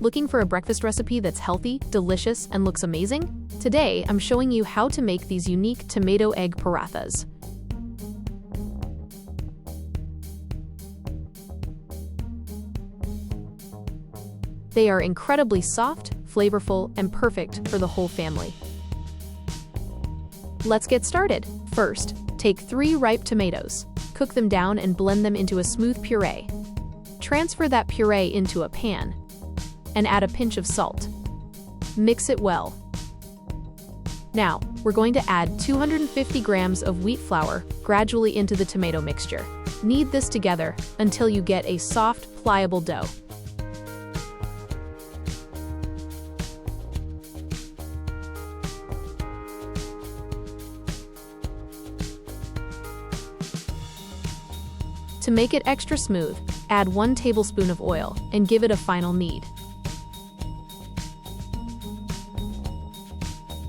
Looking for a breakfast recipe that's healthy, delicious, and looks amazing? Today, I'm showing you how to make these unique tomato egg parathas. They are incredibly soft, flavorful, and perfect for the whole family. Let's get started. First, take 3 ripe tomatoes. Cook them down and blend them into a smooth puree. Transfer that puree into a pan and add a pinch of salt. Mix it well. Now, we're going to add 250 grams of wheat flour gradually into the tomato mixture. Knead this together until you get a soft, pliable dough. To make it extra smooth, add 1 tablespoon of oil and give it a final knead.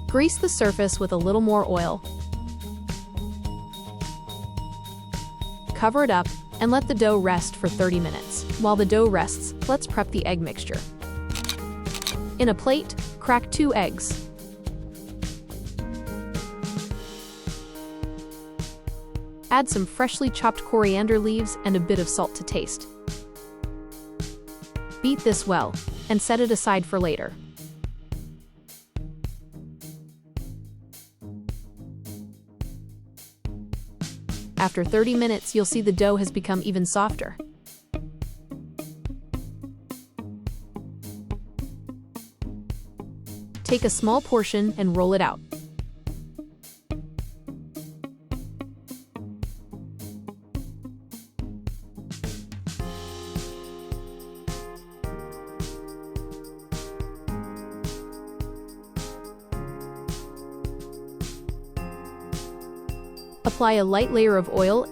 Grease the surface with a little more oil. Cover it up and let the dough rest for 30 minutes. While the dough rests, let's prep the egg mixture. In a plate, crack 2 eggs. Add some freshly chopped coriander leaves and a bit of salt to taste. Beat this well and set it aside for later. After 30 minutes, you'll see the dough has become even softer. Take a small portion and roll it out. Apply a light layer of oil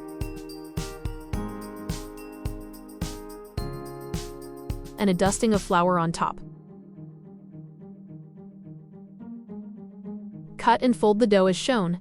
and a dusting of flour on top. Cut and fold the dough as shown.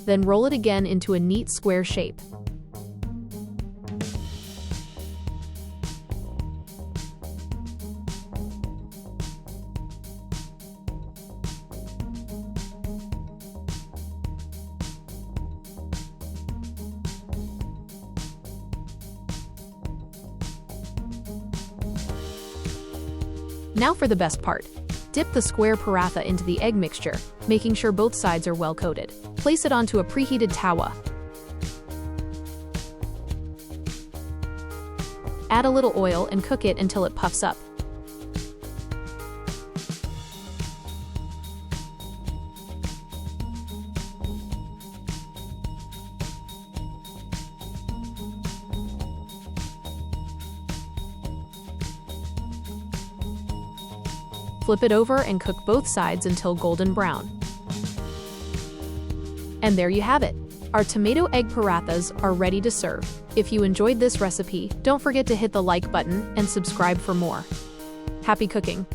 Then roll it again into a neat square shape. Now for the best part. Dip the square paratha into the egg mixture, making sure both sides are well coated. Place it onto a preheated tawa. Add a little oil and cook it until it puffs up. Flip it over and cook both sides until golden brown. And there you have it. Our tomato egg parathas are ready to serve. If you enjoyed this recipe, don't forget to hit the like button and subscribe for more. Happy cooking!